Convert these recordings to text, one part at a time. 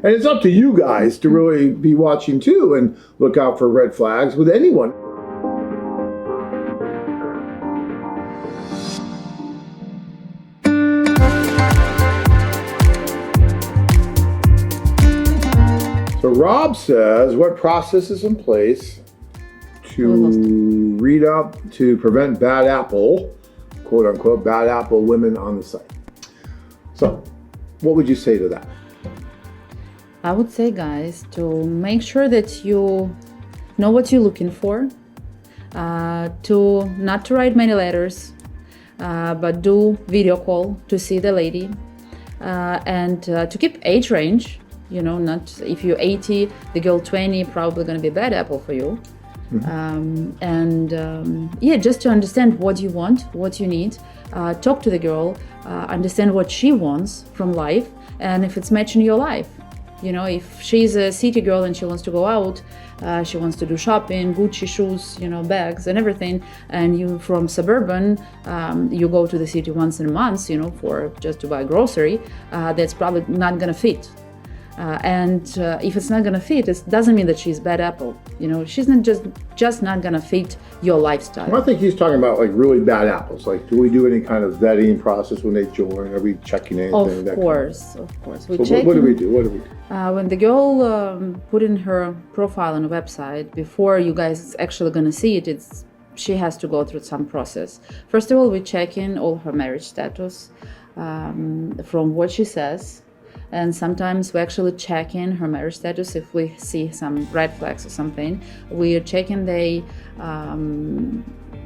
And it's up to you guys to really be watching too and look out for red flags with anyone. So Rob says, what process is in place to to prevent bad apple, quote unquote, bad apple women on the site? So what would you say to that? I would say, guys, to make sure that you know what you're looking for, to not to write many letters, but do video call to see the lady, and to keep age range. You know, not if you're 80, the girl 20, probably going to be a bad apple for you. Yeah, just to understand what you want, what you need, talk to the girl, understand what she wants from life, and if it's matching your life. You know, if she's a city girl and she wants to go out, she wants to do shopping, Gucci shoes, you know, bags and everything, and you from suburban, you go to the city once in a month, you know, for just to buy grocery, that's probably not gonna fit. If it's not gonna fit, it doesn't mean that she's bad apple. You know, she's not just not gonna fit your lifestyle. Well, I think he's talking about like really bad apples. Like, do we do any kind of vetting process when they join? Are we checking anything? Of course. So what do we do? When the girl put in her profile on a website, before you guys actually gonna see it, she has to go through some process. First of all, we check in all her marriage status from what she says. And sometimes we actually check in her marriage status if we see some red flags or something. We are checking the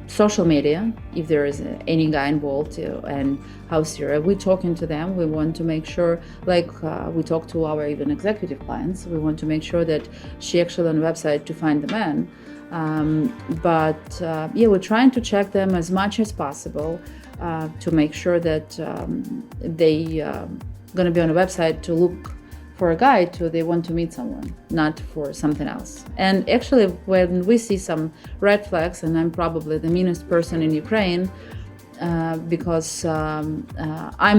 social media, if there is any guy involved, and how serious. We're talking to them. We want to make sure, like we talk to our even executive clients, we want to make sure that she actually on the website to find the man. Yeah, we're trying to check them as much as possible to make sure that they going to be on a website to look for a guy they want to meet someone, not for something else. And actually, when we see some red flags, and I'm probably the meanest person in Ukraine, because I'm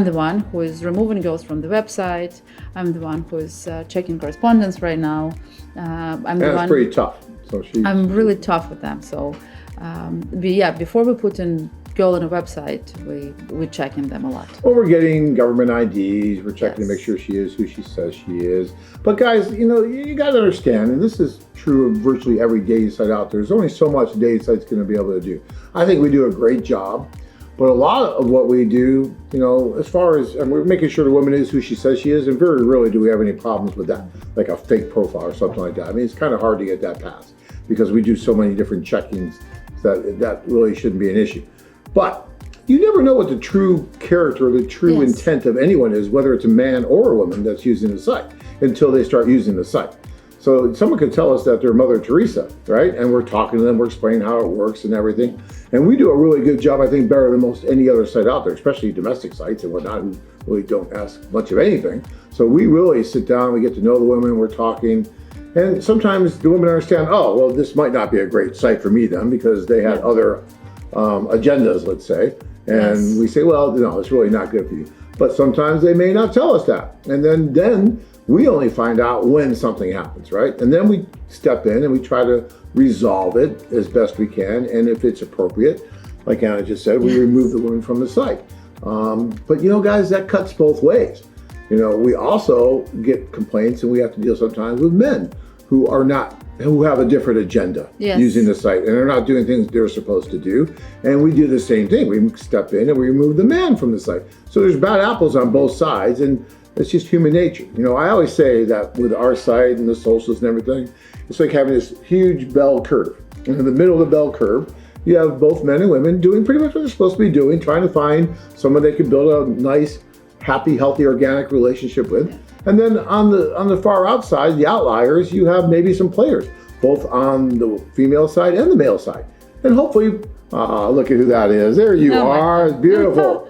the one who is removing girls from the website. I'm the one who is checking correspondence right now. That's pretty tough. So I'm really tough with them. So before we put in girl on a website, we're checking them a lot. Well, we're getting government IDs. We're checking to make sure she is who she says she is. But guys, you know, you got to understand, and this is true of virtually every dating site out there. There's only so much a dating site's going to be able to do. I think we do a great job, but a lot of what we do, you know, as far as, and we're making sure the woman is who she says she is, and very rarely do we have any problems with that, like a fake profile or something like that. I mean, it's kind of hard to get that passed because we do so many different checkings that really shouldn't be an issue. But you never know what the true character or the true intent of anyone is, whether it's a man or a woman that's using the site, until they start using the site. So someone could tell us that they're Mother Teresa, right? And we're talking to them, we're explaining how it works and everything. And we do a really good job, I think, better than most any other site out there, especially domestic sites and whatnot, who really don't ask much of anything. So we really sit down, we get to know the women, we're talking. And sometimes the women understand, oh, well, this might not be a great site for me then, because they had other agendas, let's say, and we say, well, no, it's really not good for you. But sometimes they may not tell us that, and then we only find out when something happens, right? And then we step in and we try to resolve it as best we can, and if it's appropriate, like Anna just said, we remove the woman from the site. But you know, guys, that cuts both ways. You know, we also get complaints, and we have to deal sometimes with men who have a different agenda using the site, and they're not doing things they're supposed to do. And we do the same thing. We step in and we remove the man from the site. So there's bad apples on both sides, and it's just human nature. You know, I always say that with our site and the socials and everything, it's like having this huge bell curve. And in the middle of the bell curve, you have both men and women doing pretty much what they're supposed to be doing, trying to find someone they can build a nice, happy, healthy, organic relationship with. And then on the far outside, the outliers, you have maybe some players, both on the female side and the male side. And hopefully, look at who that is. There you are. It's beautiful.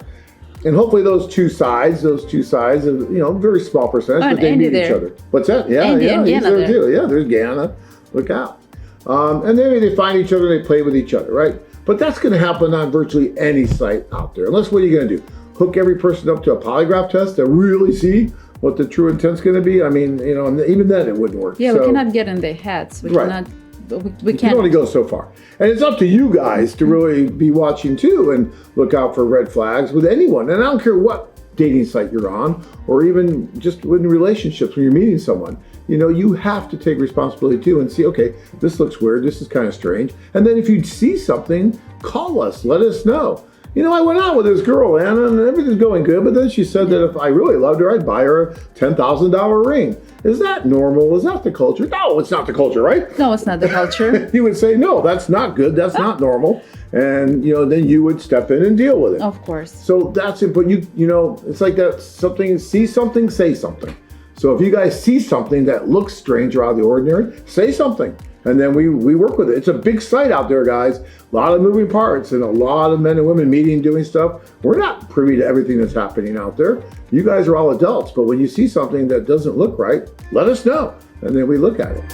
And hopefully those two sides of, you know, very small percentage, but they meet each other. What's that? Yeah, he's there too. Yeah, there's Gana. Look out. And then they find each other, they play with each other, right? But that's going to happen on virtually any site out there. Unless, what are you going to do? Hook every person up to a polygraph test to really see what the true intent's going to be, I mean, you know, and even then it wouldn't work. Yeah, So, we cannot get in their heads. We Right. cannot. We you can't. can only go so far. And it's up to you guys to really be watching too and look out for red flags with anyone. And I don't care what dating site you're on, or even just in relationships when you're meeting someone. You know, you have to take responsibility too and see, okay, this looks weird, this is kind of strange. And then if you see something, call us, let us know. You know, I went out with this girl, Anna, and everything's going good, but then she said that if I really loved her, I'd buy her a $10,000 ring. Is that normal? Is that the culture? No, it's not the culture, right? No, it's not the culture. You would say, no, that's not good, that's not normal. And, you know, then you would step in and deal with it. Of course. So that's it, but you know, it's like that something, see something, say something. So if you guys see something that looks strange or out of the ordinary, say something. And then we work with it. It's a big site out there, guys. A lot of moving parts and a lot of men and women meeting, doing stuff. We're not privy to everything that's happening out there. You guys are all adults, but when you see something that doesn't look right, let us know. And then we look at it.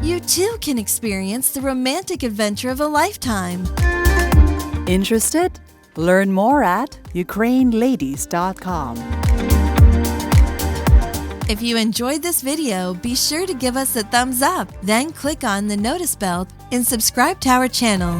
You too can experience the romantic adventure of a lifetime. Interested? Learn more at ukraineladies.com. If you enjoyed this video, be sure to give us a thumbs up, then click on the notice bell and subscribe to our channel.